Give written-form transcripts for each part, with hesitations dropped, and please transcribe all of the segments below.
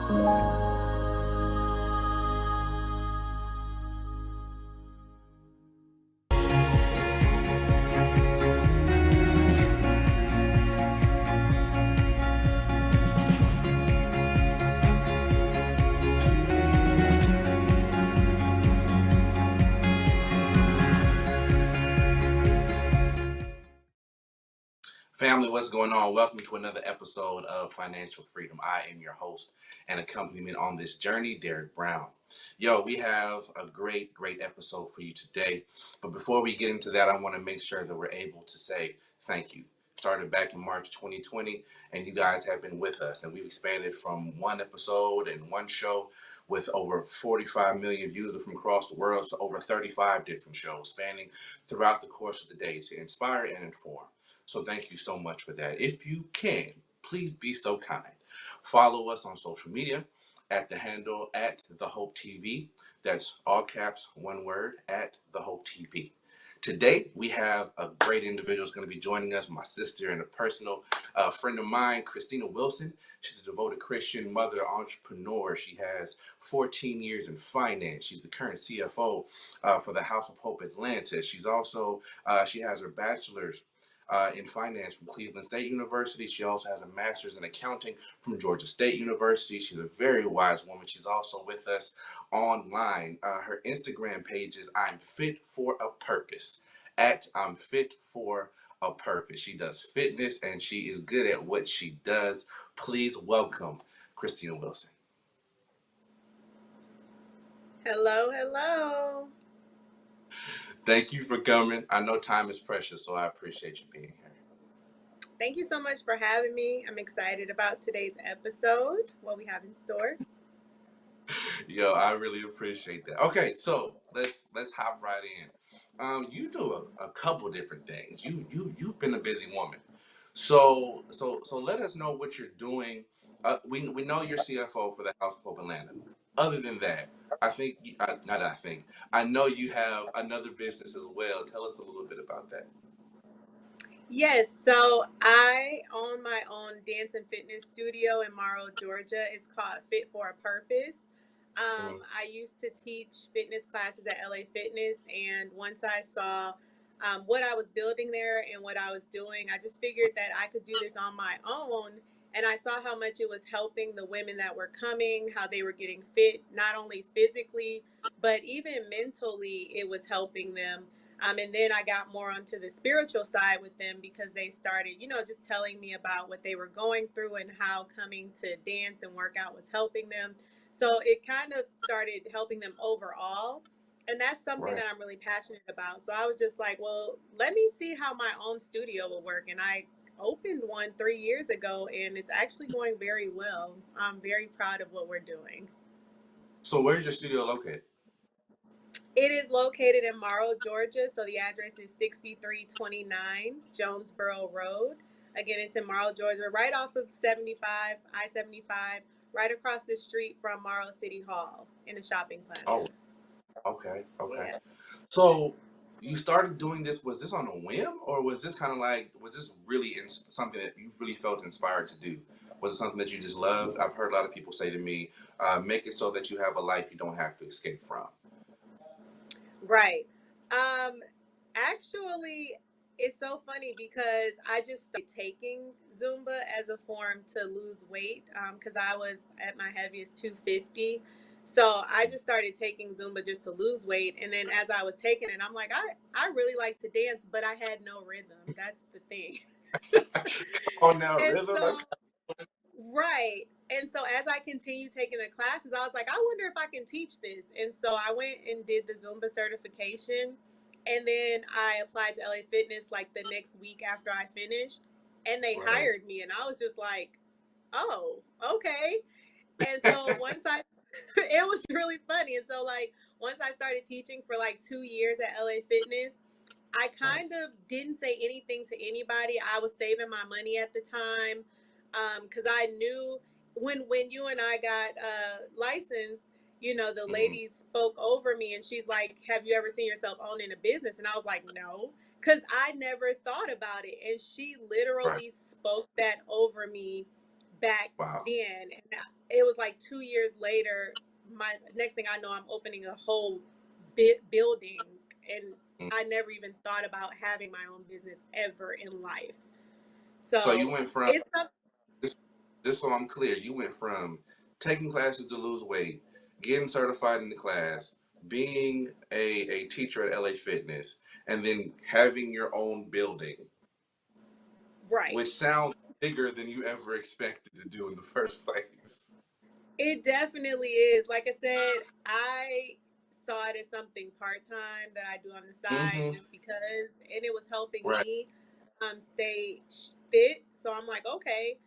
Family, what's going on? Welcome to another episode of Financial Freedom. I am your host and accompaniment on this journey, Derek Brown. Yo, we have a great episode for you today. But before we get into that, I want to make sure that we're able to say thank you. Started back in March 2020, and you guys have been with us. And we've expanded from one episode and one show with over 45 million views from across the world to over 35 different shows spanning throughout the course of the day to inspire and inform. So thank you so much for that. If you can, please be so kind. Follow us on social media at the handle at The Hope TV. That's all caps, one word, at The Hope TV. Today, we have a great individual who's going to be joining us, my sister and a personal friend of mine, Christina Wilson. She's a devoted Christian mother, entrepreneur. She has 14 years in finance. She's the current CFO for the House of Hope Atlanta. She's also, she has her bachelor's in finance from Cleveland State University. She also has a master's in accounting from Georgia State University. She's a very wise woman. She's also with us online. Her Instagram page is I'm Fit for a Purpose, at I'm Fit for a Purpose. She does fitness and she is good at what she does. Please welcome Christina Wilson. Hello. Thank you for coming. I know time is precious, so I appreciate you being here. Thank you so much for having me. I'm excited about today's episode, what we have in store. Yo, I really appreciate that. Okay, so let's hop right in. You do a couple different things. You've been a busy woman. So let us know what you're doing. We know you're CFO for the House of Hope Atlanta. Other than that, I know you have another business as well. Tell us a little bit about that. Yes, so I own my own dance and fitness studio in Morrow, Georgia. It's called Fit for a Purpose. I used to teach fitness classes at LA Fitness, and once I saw what I was building there and what I was doing, I just figured that I could do this on my own. And I saw how much it was helping the women that were coming, how they were getting fit, not only physically, but even mentally, it was helping them. And then I got more onto the spiritual side with them because they started, just telling me about what they were going through and how coming to dance and work out was helping them. So it kind of started helping them overall. And that's something Right. that I'm really passionate about. So I was just like, well, let me see how my own studio will work. And I opened one 3 years ago, and it's actually going very well. I'm very proud of what we're doing. So where's your studio located? It is located in Morrow, Georgia. So the address is 6329 Jonesboro Road. Again, it's in Morrow, Georgia, right off of 75, I-75, right across the street from Morrow City Hall in a shopping Oh, plaza. okay. Yeah. So you started doing this. Was this on a whim, or was this kind of like was this really something that you really felt inspired to do? Was it something that you just loved? I've heard a lot of people say to me, "Make it so that you have a life you don't have to escape from." Right. Um, Actually, it's so funny because I just started taking Zumba as a form to lose weight because I was at my heaviest 250. So I just started taking Zumba just to lose weight. And then as I was taking it, I'm like, I really like to dance, but I had no rhythm. That's the thing. Oh, now And rhythm. That's so, right. And so as I continued taking the classes, I was like, I wonder if I can teach this. And so I went and did the Zumba certification. And then I applied to LA Fitness like the next week after I finished. And they right. hired me. And I was just like, oh, okay. And so once I, it was really funny. And so, like, once I started teaching for like 2 years at LA Fitness, I Right. kind of didn't say anything to anybody. I was saving my money at the time because I knew when you and I got licensed, the Mm-hmm. lady spoke over me and she's like, "Have you ever seen yourself owning a business?" And I was like, "No," because I never thought about it. And she Right. literally spoke that over me back Wow. then. And it was like 2 years later, my next thing I know, I'm opening a whole building, and Mm. I never even thought about having my own business ever in life. So you So went from, it's a, just, just so I'm clear, you went from taking classes to lose weight, getting certified in the class, being a teacher at LA Fitness, and then having your own building, right. which sounds bigger than you ever expected to do in the first place. It definitely is. Like I said, I saw it as something part time that I do on the side Mm-hmm. just because, and it was helping Right. me stay fit. So I'm like, okay,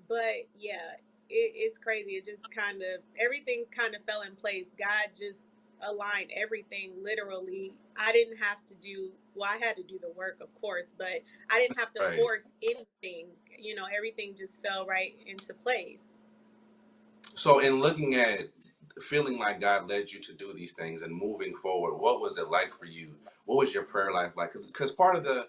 but yeah, it's crazy. It just kind of everything kind of fell in place. God just aligned everything literally. I didn't have to do well. I had to do the work, of course, but I didn't have to Right. force anything. Everything just fell right into place. So, in looking at feeling like God led you to do these things and moving forward, what was it like for you? What was your prayer life like? Because part of the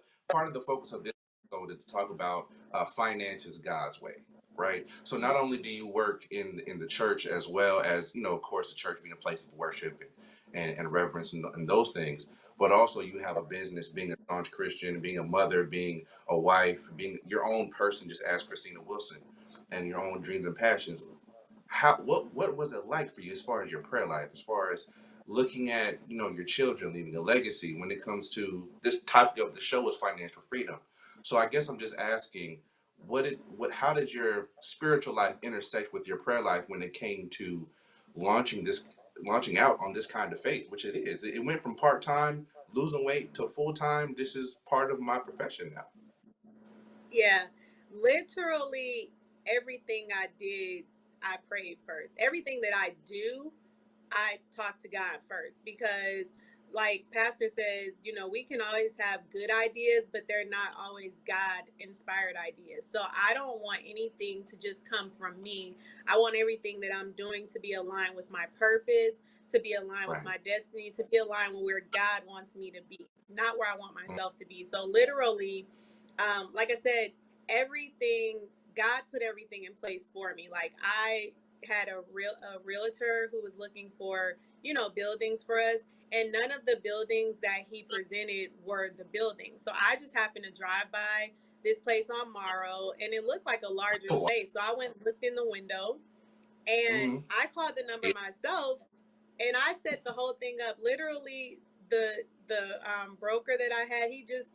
focus of this episode is to talk about finances God's way, right? So, not only do you work in the church as well as of course, the church being a place of worship and reverence and those things, but also you have a business, being a staunch Christian, being a mother, being a wife, being your own person, just as Christina Wilson, and your own dreams and passions. What was it like for you as far as your prayer life, as far as looking at your children leaving a legacy when it comes to this topic of the show is financial freedom? So I guess I'm just asking, how did your spiritual life intersect with your prayer life when it came to launching this launching out on this kind of faith, which it is. It went from part-time losing weight to full-time. This is part of my profession now. Yeah, literally everything I did, I prayed first. Everything that I do, I talk to God first because, like Pastor says, we can always have good ideas, but they're not always God inspired ideas. So I don't want anything to just come from me. I want everything that I'm doing to be aligned with my purpose, to be aligned with Right. my destiny, to be aligned with where God wants me to be, not where I want myself to be. So literally, like I said, everything God put everything in place for me. Like I had a realtor who was looking for buildings for us, and none of the buildings that he presented were the buildings. So I just happened to drive by this place on Morrow, and it looked like a larger Oh, wow. space. So I went and looked in the window, and Mhm. I called the number myself, and I set the whole thing up. Literally, the broker that I had, he just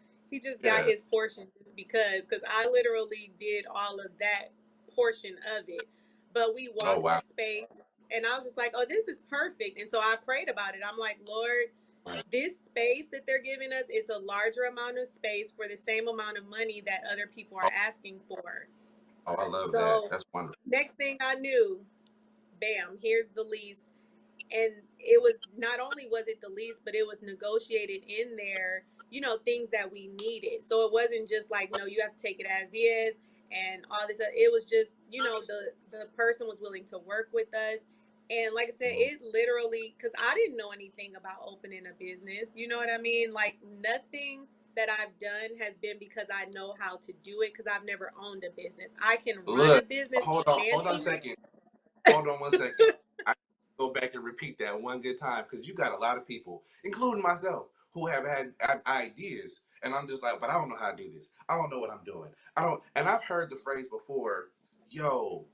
got Yeah. his portion just because I literally did all of that portion of it. But we Oh, walked the wow. space, and I was just like, oh, this is perfect. And so I prayed about it. I'm like, Lord, Right. this space that they're giving us is a larger amount of space for the same amount of money that other people Oh, are asking for. oh, I love that. So That's wonderful. next thing I knew, bam, here's the lease. And it was not only was it the lease, but it was negotiated in there, things that we needed. So it wasn't just like, no, you have to take it as is and all this. It was just, the person was willing to work with us. And like I said, Mhm. it literally, because I didn't know anything about opening a business. You know what I mean? Like nothing that I've done has been because I know how to do it because I've never owned a business. I can run a Look, business hold on a financially. second. Hold on one second. I go back and repeat that one good time because you got a lot of people, including myself, who have had ideas, and I'm just like, but I don't know how to do this. I don't know what I'm doing. I don't. And I've heard the phrase before, yo,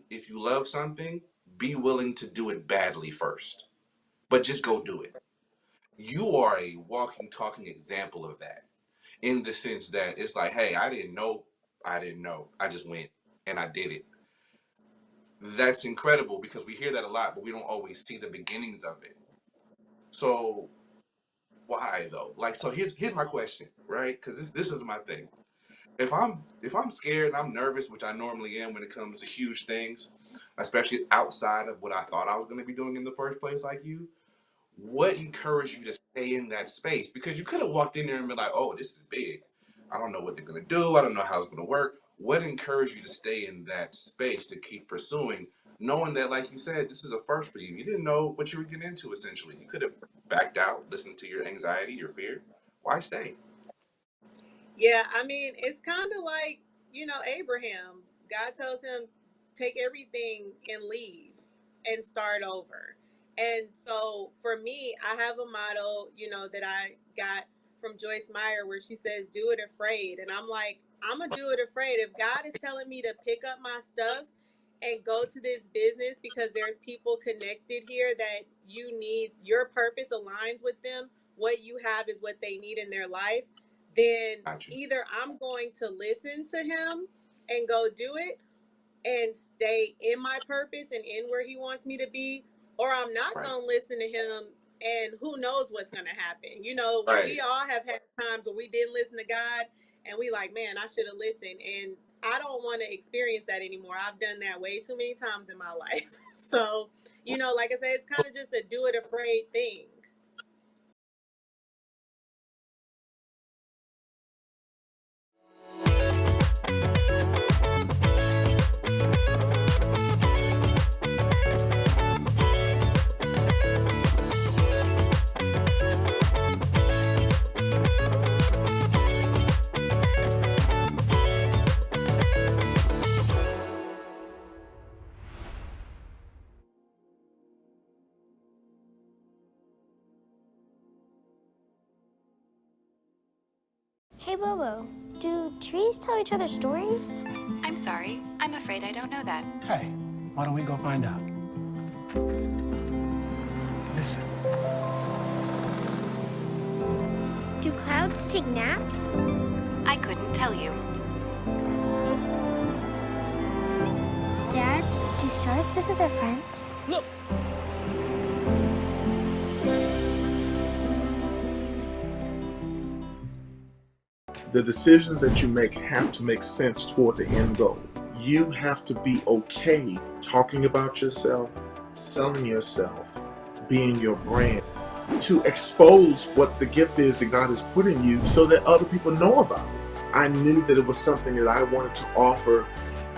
if you love something, be willing to do it badly first, but just go do it. You are a walking, talking example of that, in the sense that it's like, hey, I didn't know, I just went and I did it. That's incredible because we hear that a lot, but we don't always see the beginnings of it. So why though? Like, so here's my question, right? Because this is my thing. If I'm scared and I'm nervous, which I normally am when it comes to huge things, especially outside of what I thought I was going to be doing in the first place, like you, what encouraged you to stay in that space? Because you could have walked in there and been like, "Oh, this is big. I don't know what they're gonna do. I don't know how it's gonna work." What encouraged you to stay in that space to keep pursuing, knowing that, like you said, this is a first for you? You didn't know what you were getting into. Essentially, you could have backed out, listened to your anxiety, your fear. Why stay? Yeah, I mean, it's kind of like, Abraham. God tells him, take everything and leave and start over. And so for me, I have a motto, that I got from Joyce Meyer where she says, do it afraid. And I'm like, I'm going to do it afraid. If God is telling me to pick up my stuff and go to this business because there's people connected here that you need, your purpose aligns with them, what you have is what they need in their life, then Got you. either I'm going to listen to him and go do it and stay in my purpose and in where he wants me to be, or I'm not Right. going to listen to him, and who knows what's going to happen. Right. We all have had times where we didn't listen to God and we like, man, I should have listened. And I don't want to experience that anymore. I've done that way too many times in my life. So, like I said, it's kind of just a do it afraid thing. Hey Bobo, do trees tell each other stories? I'm sorry. I'm afraid I don't know that. Hey, why don't we go find out? Listen. Do clouds take naps? I couldn't tell you. Dad, do stars visit their friends? Look! The decisions that you make have to make sense toward the end goal. You have to be okay talking about yourself, selling yourself, being your brand, to expose what the gift is that God has put in you so that other people know about it. I knew that it was something that I wanted to offer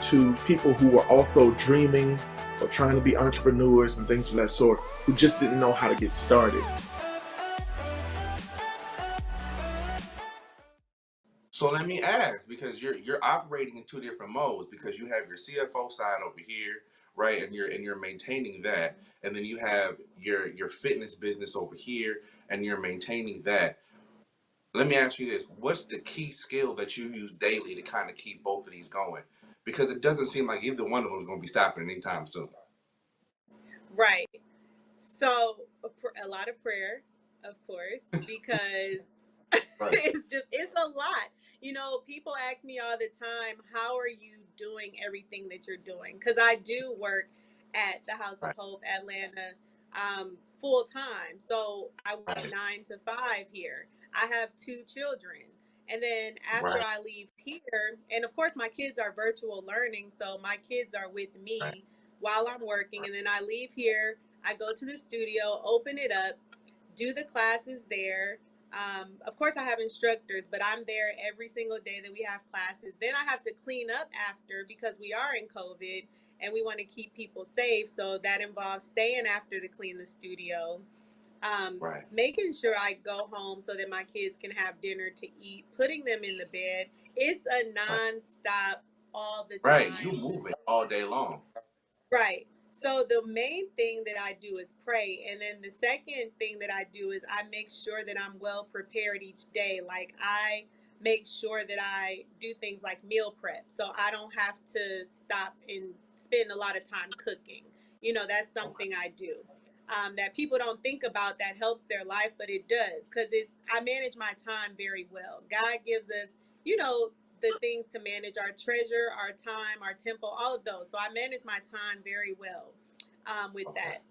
to people who were also dreaming or trying to be entrepreneurs and things of that sort, who just didn't know how to get started. So let me ask, because you're operating in two different modes, because you have your CFO side over here, right, and you're maintaining that, and then you have your fitness business over here, and you're maintaining that. Let me ask you this: what's the key skill that you use daily to kind of keep both of these going? Because it doesn't seem like either one of them is going to be stopping anytime soon. Right. So a lot of prayer, of course, because Right. it's a lot. People ask me all the time, how are you doing everything that you're doing? Because I do work at the House of Right. Hope Atlanta full time. So I work Right. 9 to 5 here. I have 2 children. And then after Right. I leave here, and of course my kids are virtual learning, so my kids are with Right. me while I'm working. And then I leave here, I go to the studio, open it up, do the classes there. Of course, I have instructors, but I'm there every single day that we have classes. Then I have to clean up after because we are in COVID and we want to keep people safe. So that involves staying after to clean the studio, Right. making sure I go home so that my kids can have dinner to eat, putting them in the bed. It's a nonstop all the Right. time. You move it all day long. Right. So the main thing that I do is pray. And then the second thing that I do is I make sure that I'm well prepared each day. Like I make sure that I do things like meal prep so I don't have to stop and spend a lot of time cooking. That's something I do. That people don't think about that helps their life, but it does because I manage my time very well. God gives us, the things to manage our treasure, our time, our tempo, all of those. So I manage my time very well with Okay. that.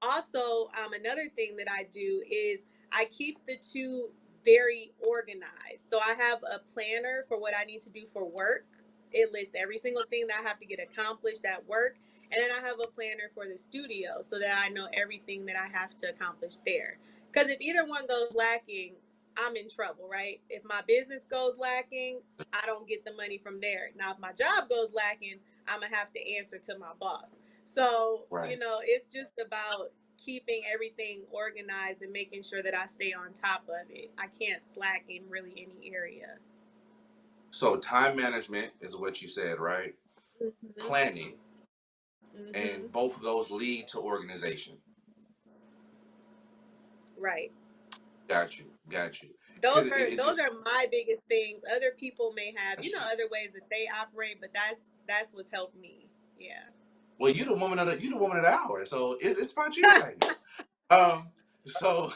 Also, another thing that I do is I keep the two very organized. So I have a planner for what I need to do for work. It lists every single thing that I have to get accomplished at work. And then I have a planner for the studio so that I know everything that I have to accomplish there. Because if either one goes lacking, I'm in trouble, right? If my business goes lacking, I don't get the money from there. Now, if my job goes lacking, I'm going to have to answer to my boss. So, Right. it's just about keeping everything organized and making sure that I stay on top of it. I can't slack in really any area. So time management is what you said, right? Mm-hmm. Planning, Hmm. and both of those lead to organization. Right. Got you, got you. Those Because are it those just are my biggest things. Other people may have, got you. other ways that they operate, but that's what's helped me. Yeah. Well, you the woman of the hour, so it's about you right now. Um, so,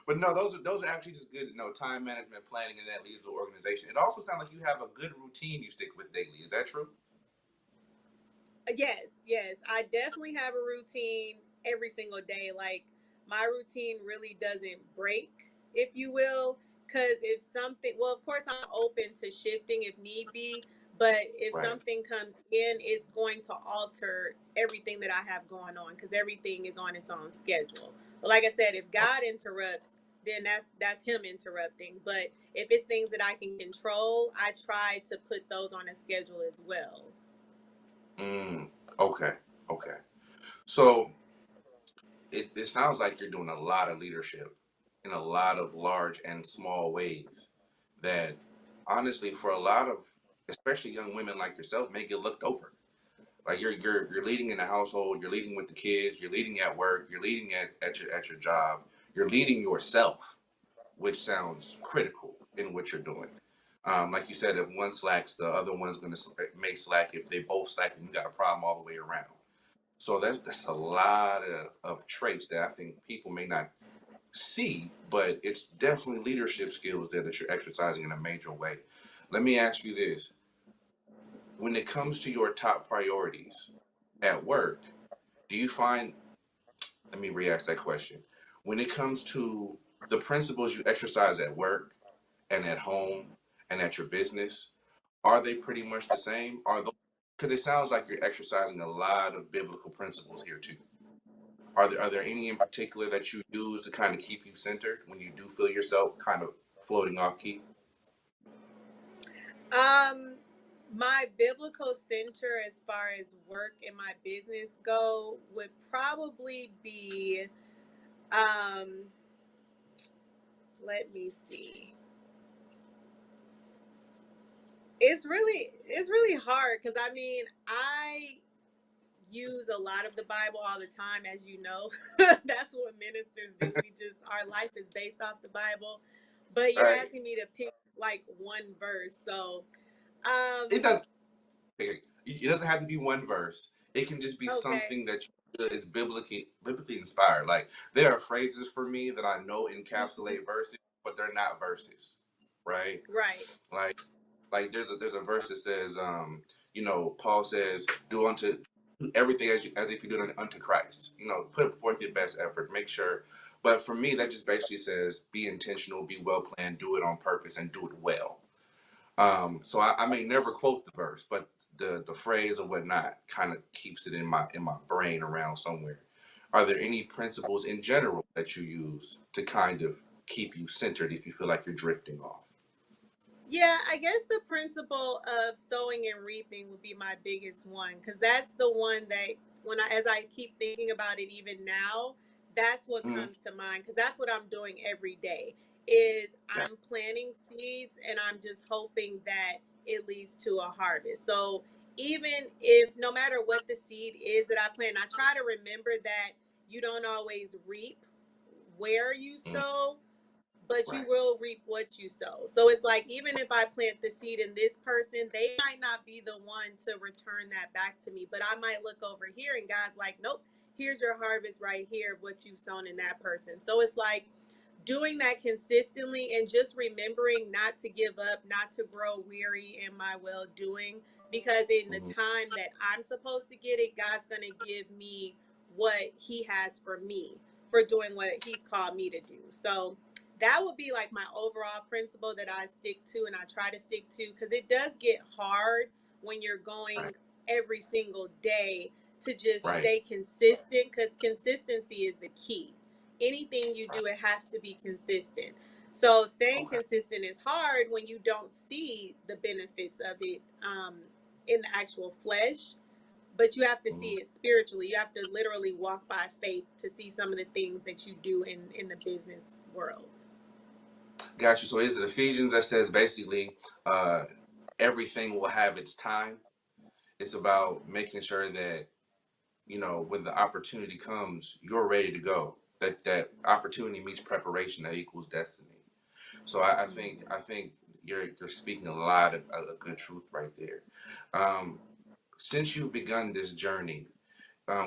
but no, those are actually just good. Time management, planning, and that leads to organization. It also sounds like you have a good routine you stick with daily. Is that true? Yes, yes. I definitely have a routine every single day. Like my routine really doesn't break, if you will, because if something, well, of course, I'm open to shifting if need be, but if Right. something comes in, it's going to alter everything that I have going on because everything is on its own schedule. But like I said, if God interrupts, then that's him interrupting. But if it's things that I can control, I try to put those on a schedule as well. Mm, okay. Okay. So it sounds like you're doing a lot of leadership in a lot of large and small ways that honestly for a lot of especially young women like yourself may get looked over. Like you're leading in the household, you're leading with the kids, you're leading at work, you're leading at your job, you're leading yourself, which sounds critical in what you're doing. Like you said, if one slacks, the other one's gonna may slack. If they both slack, then you got a problem all the way around. So that's a lot of traits that I think people may not see, but it's definitely leadership skills there that you're exercising in a major way. Let me ask you this. When it comes to your top priorities at work, do you find, let me re-ask that question. When it comes to the principles you exercise at work and at home and at your business, are they pretty much the same? Are those, because it sounds like you're exercising a lot of biblical principles here too. Are there any in particular that you use to kind of keep you centered when you do feel yourself kind of floating off key? Um, my biblical center as far as work and my business go would probably be um let me see. It's really hard because I mean, I use a lot of the Bible all the time, as you know. That's what ministers do. We just our life is based off the Bible. But you're Right. asking me to pick like one verse. So, um It does. It doesn't have to be one verse. It can just be okay. something that you feel is biblically inspired. Like there are phrases for me that I know Mhm. encapsulate verses, but they're not verses, right? Right. Like there's a verse that says, Paul says, do everything as if you do it unto Christ. Put forth your best effort, make sure. But for me, that just basically says, be intentional, be well planned, do it on purpose, and do it well. So I may never quote the verse, but the phrase or whatnot kind of keeps it in my brain around somewhere. Are there any principles in general that you use to kind of keep you centered if you feel like you're drifting off? Yeah, I guess the principle of sowing and reaping would be my biggest one because that's the one that as I keep thinking about it even now, that's what Mm, comes to mind because that's what I'm doing every day is yeah. I'm planting seeds and I'm just hoping that it leads to a harvest. So even if no matter what the seed is that I plant, I try to remember that you don't always reap where you Mm, sow, but you right. will reap what you sow. So it's like even if I plant the seed in this person, they might not be the one to return that back to me, but I might look over here and God's like, nope, here's your harvest right here of what you've sown in that person. So it's like doing that consistently and just remembering not to give up, not to grow weary in my well doing, because in the Mhm. time that I'm supposed to get it, God's going to give me what He has for me for doing what He's called me to do. So that would be like my overall principle that I stick to and I try to stick to because it does get hard when you're Right. going every single day to just Right. stay consistent because consistency is the key. Anything you Right. do, it has to be consistent. So staying Okay. consistent is hard when you don't see the benefits of it in the actual flesh, but you have to see Mhm. it spiritually. You have to literally walk by faith to see some of the things that you do in the business world. Got you. So is it Ephesians that says basically uh, everything will have its time? It's about making sure that when the opportunity comes, you're ready to go. That opportunity meets preparation, that equals destiny. So I think you're speaking a lot of a good truth right there. Um, since you've begun this journey,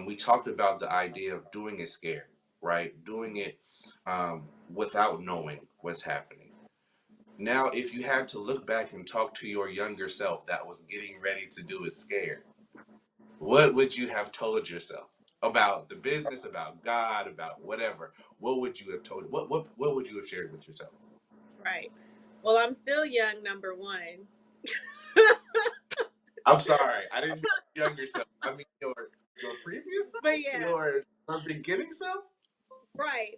we talked about the idea of doing it scared, right? Doing it without knowing what's happening. Now, if you had to look back and talk to your younger self that was getting ready to do it scared, what would you have told yourself about the business, about God, about whatever? What would you have told? What would you have shared with yourself? Right. Well, I'm still young, number one. I'm sorry, I didn't mean your younger self. I mean your previous self, But yeah, your beginning self. right.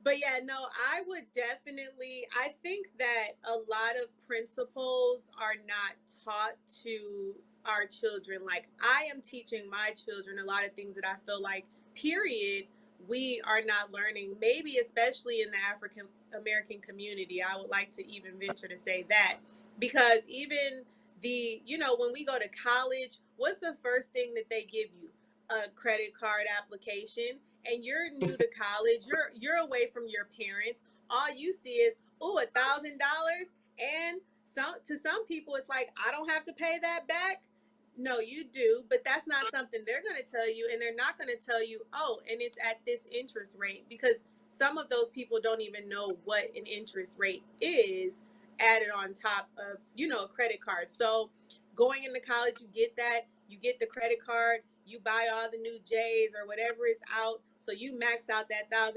But yeah, no, I would definitely, I think that a lot of principles are not taught to our children. Like, I am teaching my children a lot of things that I feel like, period, we are not learning, maybe especially in the African American community. I would like to even venture to say that, because even when we go to college, what's the first thing that they give you? A credit card application. And you're new to college, you're away from your parents. All you see is, oh, $1,000. And some people it's like, I don't have to pay that back. No, you do, but that's not something they're going to tell you. And they're not going to tell you, oh, and it's at this interest rate, because some of those people don't even know what an interest rate is added on top of a credit card. So going into college, you get that, you get the credit card, you buy all the new J's or whatever is out. So you max out that $1,000,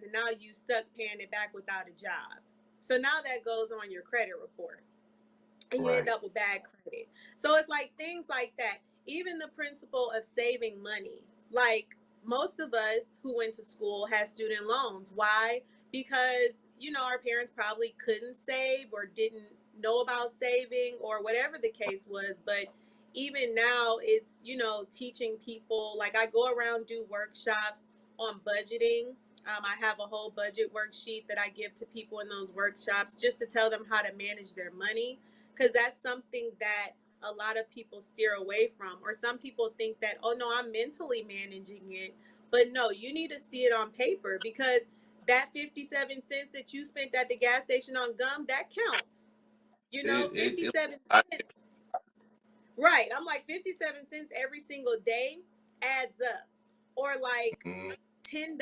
and now you stuck paying it back without a job. So now that goes on your credit report, and you end Right. up with bad credit. So it's like things like that. Even the principle of saving money. Like, most of us who went to school had student loans. Why? Because our parents probably couldn't save or didn't know about saving or whatever the case was. But even now, it's teaching people. Like, I go around, do workshops on budgeting. I have a whole budget worksheet that I give to people in those workshops, just to tell them how to manage their money, because that's something that a lot of people steer away from. Or some people think that, oh no, I'm mentally managing it. But no, you need to see it on paper, because that 57 cents that you spent at the gas station on gum, that counts. It 57 I, cents. Right. I'm like, 57 cents every single day adds up. Or like mm, $10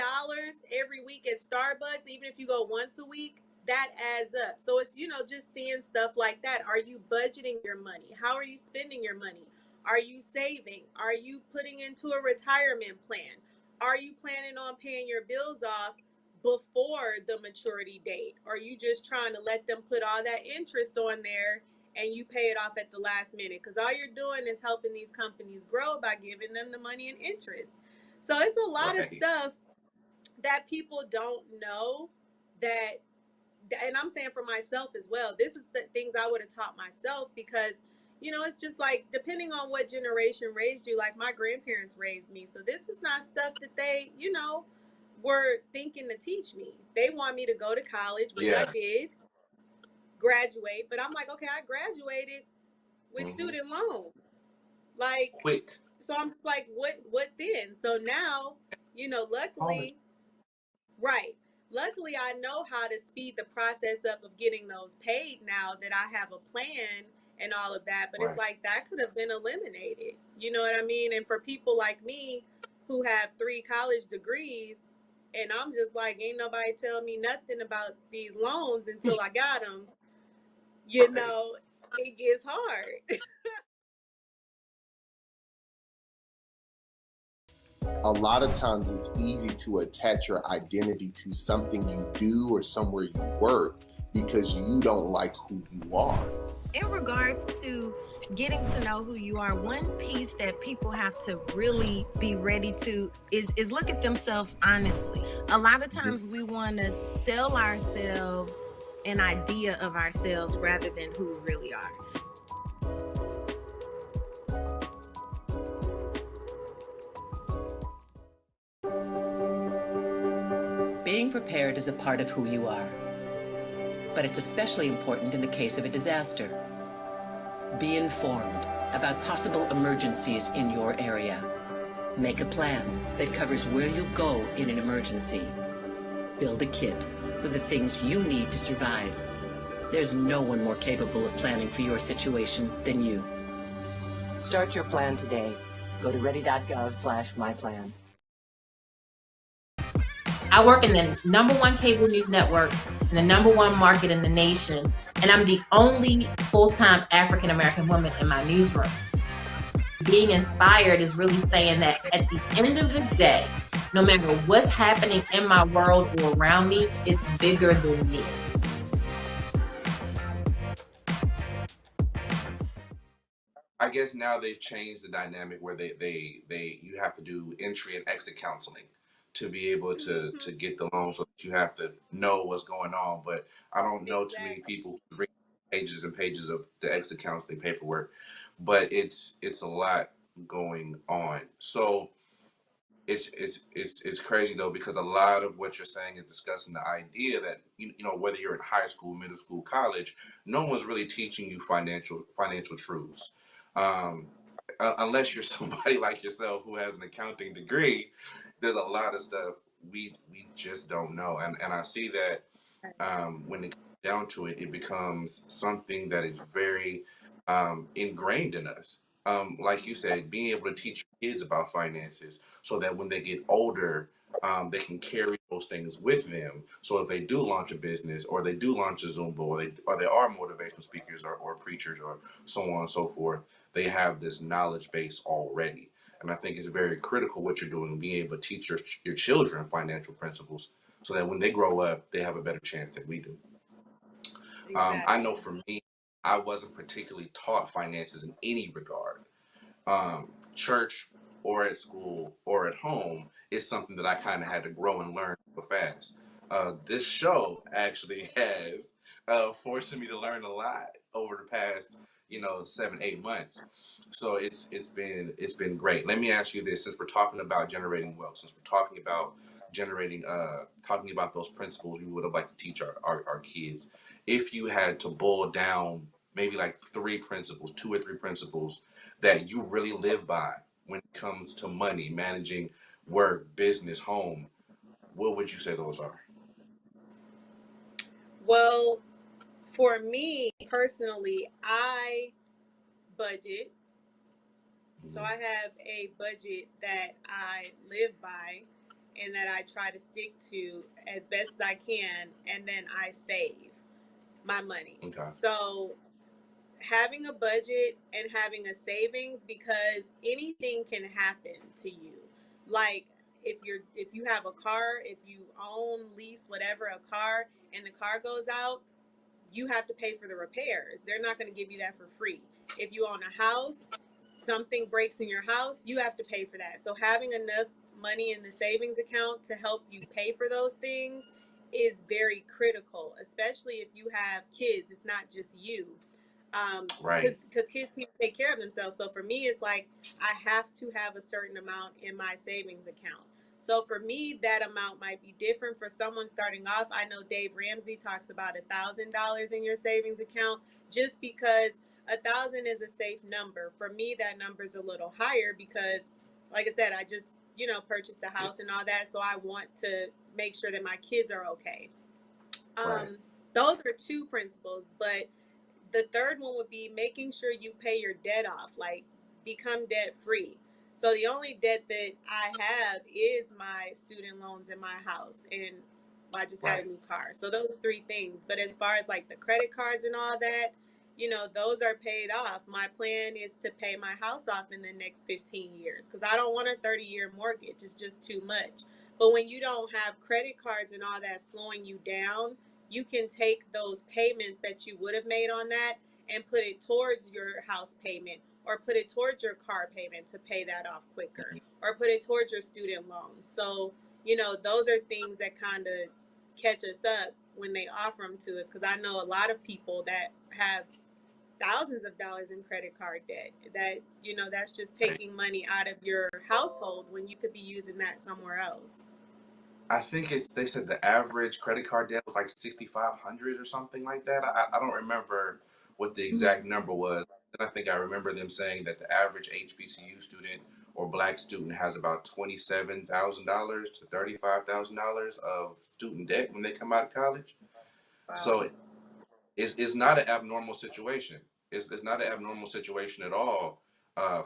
every week at Starbucks, even if you go once a week, that adds up. So it's, just seeing stuff like that. Are you budgeting your money? How are you spending your money? Are you saving? Are you putting into a retirement plan? Are you planning on paying your bills off before the maturity date? Or are you just trying to let them put all that interest on there and you pay it off at the last minute? Because all you're doing is helping these companies grow by giving them the money and interest. So it's a lot of right. stuff that people don't know, that, and I'm saying for myself as well, this is the things I would have taught myself, because it's just like, depending on what generation raised you. Like, my grandparents raised me, so this is not stuff that they were thinking to teach me. They want me to go to college, which I Yeah. did, graduate, but I'm like, okay, I graduated with hmm student loans. Like, Quick. so I'm like, what then? So now, Oh, luckily, right. Luckily, I know how to speed the process up of getting those paid now that I have a plan and all of that. But it's right. like, that could have been eliminated. You know what I mean? And for people like me who have 3 college degrees, and I'm just like, ain't nobody tell me nothing about these loans until I got them, Right. it gets hard. A lot of times it's easy to attach your identity to something you do or somewhere you work because you don't like who you are. In regards to getting to know who you are, one piece that people have to really be ready to is look at themselves honestly. A lot of times we want to sell ourselves an idea of ourselves rather than who we really are. Being prepared is a part of who you are, but it's especially important in the case of a disaster. Be informed about possible emergencies in your area. Make a plan that covers where you'll go in an emergency. Build a kit with the things you need to survive. There's no one more capable of planning for your situation than you. Start your plan today. Go to ready.gov/myplan. I work in the #1 cable news network in the #1 market in the nation, and I'm the only full-time African-American woman in my newsroom. Being inspired is really saying that at the end of the day, no matter what's happening in my world or around me, it's bigger than me. I guess now they've changed the dynamic where you have to do entry and exit counseling to be able to get the loan, so that you have to know what's going on. But I don't know too many people who read pages and pages of the exit counseling paperwork. But it's a lot going on. So it's crazy though, because a lot of what you're saying is discussing the idea that you know, whether you're in high school, middle school, college, no one's really teaching you financial truths. Um, Unless you're somebody like yourself who has an accounting degree, there's a lot of stuff we just don't know. And I see that when it comes down to it, it becomes something that is very ingrained in us. Like you said, being able to teach your kids about finances so that when they get older, they can carry those things with them. So if they do launch a business, or they do launch a Zumba, or they are motivational speakers, or preachers, or so on and so forth, they have this knowledge base already. And I think it's very critical what you're doing, being able to teach your children financial principles so that when they grow up, they have a better chance than we do. I know for me, I wasn't particularly taught finances in any regard. Church or at school or at home is something that I kind of had to grow and learn so fast. This show actually has forced me to learn a lot over the past, 7-8 months. So it's been great. Let me ask you this: since we're talking about generating wealth, since we're talking about talking about those principles we would have liked to teach our kids, if you had to boil down maybe like 3 principles, 2 or 3 principles that you really live by when it comes to money, managing work, business, home, what would you say those are? Well, for me personally, I budget. So I have a budget that I live by and that I try to stick to as best as I can, and then I save my money. Okay. So having a budget and having a savings, because anything can happen to you. Like if you have a car, if you own, lease, whatever, a car, and the car goes out, you have to pay for the repairs. They're not going to give you that for free. If you own a house, something breaks in your house, you have to pay for that. So having enough money in the savings account to help you pay for those things is very critical, especially if you have kids. It's not just you. Right. Because kids can't take care of themselves. So for me, it's like I have to have a certain amount in my savings account. So for me, that amount might be different for someone starting off. I know Dave Ramsey talks about $1,000 in your savings account, just because 1,000 is a safe number. For me, that number is a little higher because, like I said, I just purchased the house and all that, so I want to make sure that my kids are okay. Right. Those are 2 principles, but the third one would be making sure you pay your debt off, like become debt free. So the only debt that I have is my student loans in my house, and I just got a new car. So those 3 things. But as far as like the credit cards and all that, those are paid off. My plan is to pay my house off in the next 15 years because I don't want a 30-year mortgage. It's just too much. But when you don't have credit cards and all that slowing you down, you can take those payments that you would have made on that and put it towards your house payment, or put it towards your car payment to pay that off quicker, or put it towards your student loans. So, those are things that kind of catch us up when they offer them to us, because I know a lot of people that have thousands of dollars in credit card debt that, that's just taking money out of your household when you could be using that somewhere else. I think they said the average credit card debt was like 6,500 or something like that. I don't remember what the exact number was. And I think I remember them saying that the average HBCU student or Black student has about $27,000 to $35,000 of student debt when they come out of college. Wow. So it's not an abnormal situation. It's not an abnormal situation at all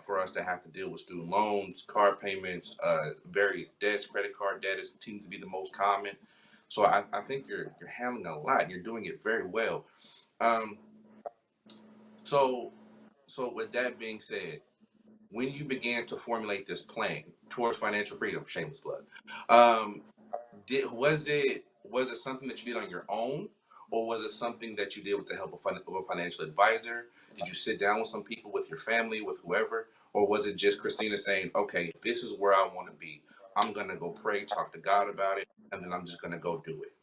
for us to have to deal with student loans, car payments, various debts. Credit card debt seems to be the most common. So I think you're handling a lot, and you're doing it very well. Um, so with that being said, when you began to formulate this plan towards financial freedom, shameless plug, um, was it something that you did on your own, or was it something that you did with the help of a financial advisor? Did you sit down with some people, with your family, with whoever, or was it just Christina saying, "Okay, this is where I want to be. I'm gonna go pray, talk to God about it, and then I'm just gonna go do it"?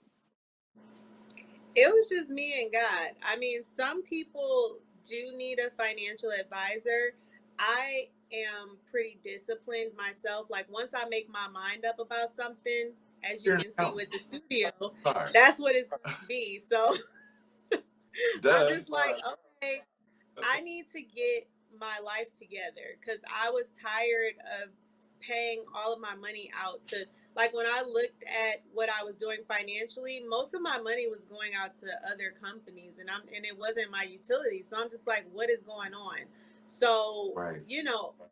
It was just me and God. I mean, some people do need a financial advisor. I am pretty disciplined myself. Like, once I make my mind up about something, as you You're an can see accountant. with the studio, Sorry. that's what it's going to be. So I'm Duh. just like, okay, I need to get my life together, because I was tired of paying all of my money out to, like, when I looked at what I was doing financially, most of my money was going out to other companies, and it wasn't my utilities. So I'm just like, what is going on? So, Right.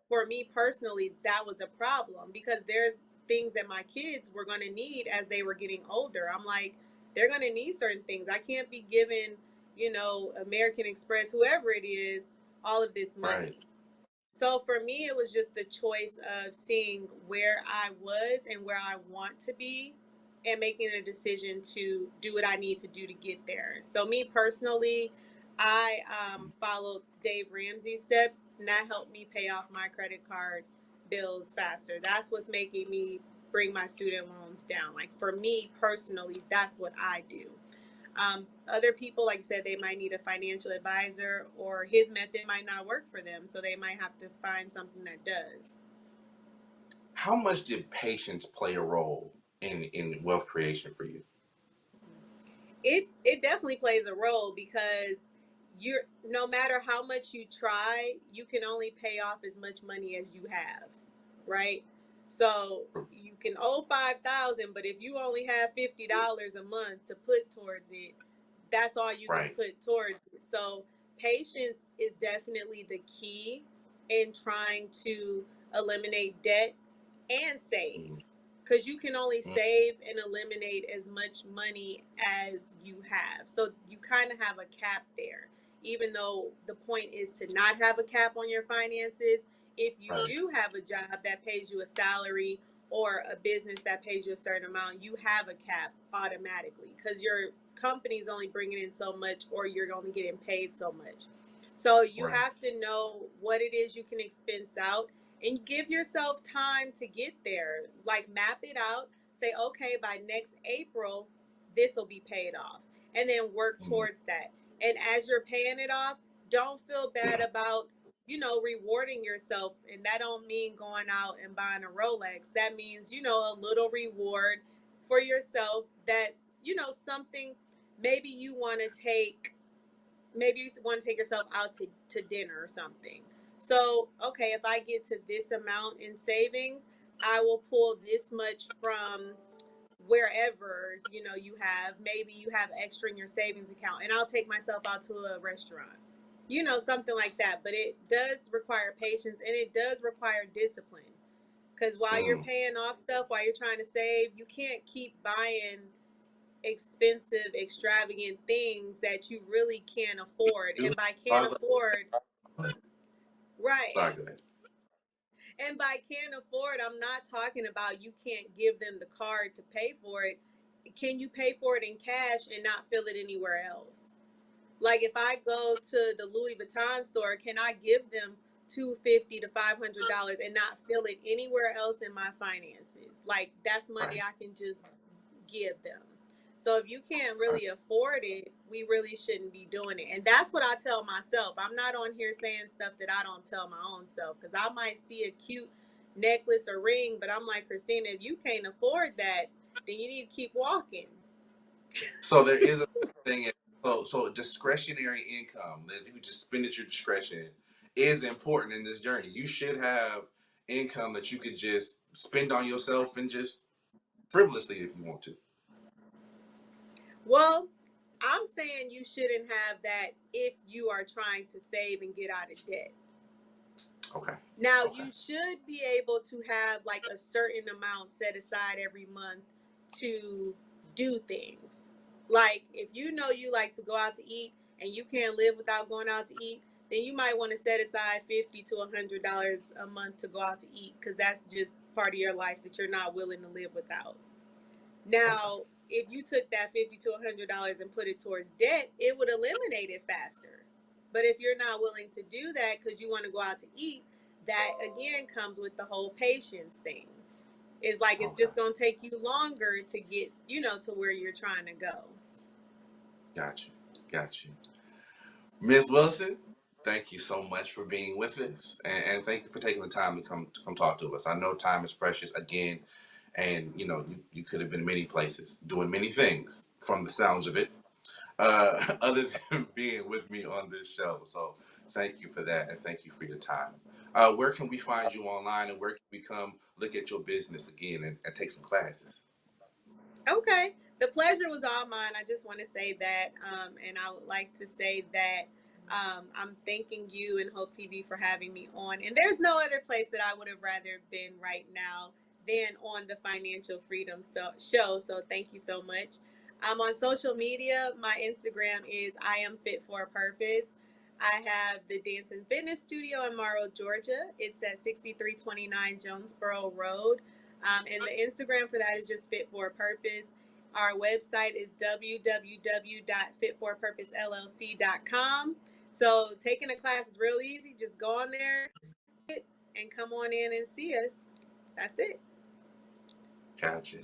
for me personally, that was a problem, because there's things that my kids were going to need as they were getting older. I'm like, they're going to need certain things. I can't be giving, American Express, whoever it is, all of this money. Right. So for me, it was just the choice of seeing where I was and where I want to be, and making a decision to do what I need to do to get there. So me personally, I followed Dave Ramsey's steps, and that helped me pay off my credit card bills faster. That's what's making me bring my student loans down. Like, for me personally, that's what I do. Other people, like you said, they might need a financial advisor, or his method might not work for them, so they might have to find something that does. How much did patience play a role in wealth creation for you? It definitely plays a role, because no matter how much you try, you can only pay off as much money as you have, right? So you can owe 5,000, but if you only have $50 a month to put towards it, that's all you can Right. put towards it. So patience is definitely the key in trying to eliminate debt and save, because you can only save and eliminate as much money as you have. So you kind of have a cap there, even though the point is to not have a cap on your finances. If you Right. do have a job that pays you a salary, or a business that pays you a certain amount, you have a cap automatically, because your company's only bringing in so much, or you're only getting paid so much. So you Right. have to know what it is you can expense out, and give yourself time to get there. Like, map it out. Say, okay, by next April, this will be paid off, and then work towards that. And as you're paying it off, don't feel bad about, rewarding yourself. And that don't mean going out and buying a Rolex. That means, a little reward for yourself. That's, something. Maybe you want to take yourself out to dinner or something. So, okay, if I get to this amount in savings, I will pull this much from wherever, maybe you have extra in your savings account, and I'll take myself out to a restaurant, something like that. But it does require patience, and it does require discipline, because while you're paying off stuff, while you're trying to save, you can't keep buying expensive, extravagant things that you really can't afford. And by can't afford, right. Sorry, go ahead. And by can't afford, I'm not talking about you can't give them the card to pay for it. Can you pay for it in cash and not feel it anywhere else? Like, if I go to the Louis Vuitton store, can I give them $250 to $500 and not feel it anywhere else in my finances? Like, that's money Right. I can just give them. So if you can't really afford it, we really shouldn't be doing it. And that's what I tell myself. I'm not on here saying stuff that I don't tell my own self, because I might see a cute necklace or ring, but I'm like, Christina, if you can't afford that, then you need to keep walking. So there is a thing. So discretionary income, that you just spend at your discretion, is important in this journey. You should have income that you could just spend on yourself and just frivolously if you want to? Well, I'm saying you shouldn't have that if you are trying to save and get out of debt. Okay. Now, Okay. you should be able to have like a certain amount set aside every month to do things. Like if you know you like to go out to eat and you can't live without going out to eat, then you might want to set aside $50 to $100 a month to go out to eat, because that's just part of your life that you're not willing to live without. Now, if you took that $50 to $100 and put it towards debt, it would eliminate it faster. But if you're not willing to do that because you want to go out to eat, that again comes with the whole patience thing. It's like it's just going to take you longer to get, to where you're trying to go. Got you. Ms. Wilson, thank you so much for being with us, and thank you for taking the time to come talk to us. I know time is precious again, and you could have been many places doing many things from the sounds of it, other than being with me on this show. So thank you for that, and thank you for your time. Where can we find you online, and where can we come look at your business again and take some classes? Okay. The pleasure was all mine. I just want to say that. And I would like to say that I'm thanking you and Hope TV for having me on. And there's no other place that I would have rather been right now than on the Financial Freedom Show. So thank you so much. I'm on social media. My Instagram is I am fit for a purpose. I have the Dance and Fitness Studio in Morrow, Georgia. It's at 6329 Jonesboro Road. And the Instagram for that is just Fit for a Purpose. Our website is www.fitforapurposellc.com. So taking a class is real easy. Just go on there and come on in and see us. That's it. Gotcha.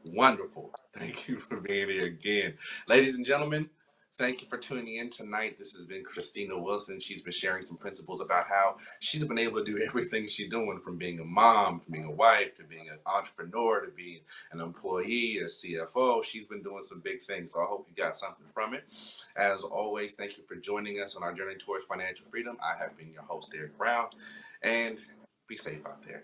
Wonderful. Thank you for being here again. Ladies and gentlemen, thank you for tuning in tonight. This has been Christina Wilson. She's been sharing some principles about how she's been able to do everything she's doing, from being a mom, from being a wife, to being an entrepreneur, to being an employee, a CFO. She's been doing some big things. So I hope you got something from it. As always, thank you for joining us on our journey towards financial freedom. I have been your host, Derek Brown, and be safe out there.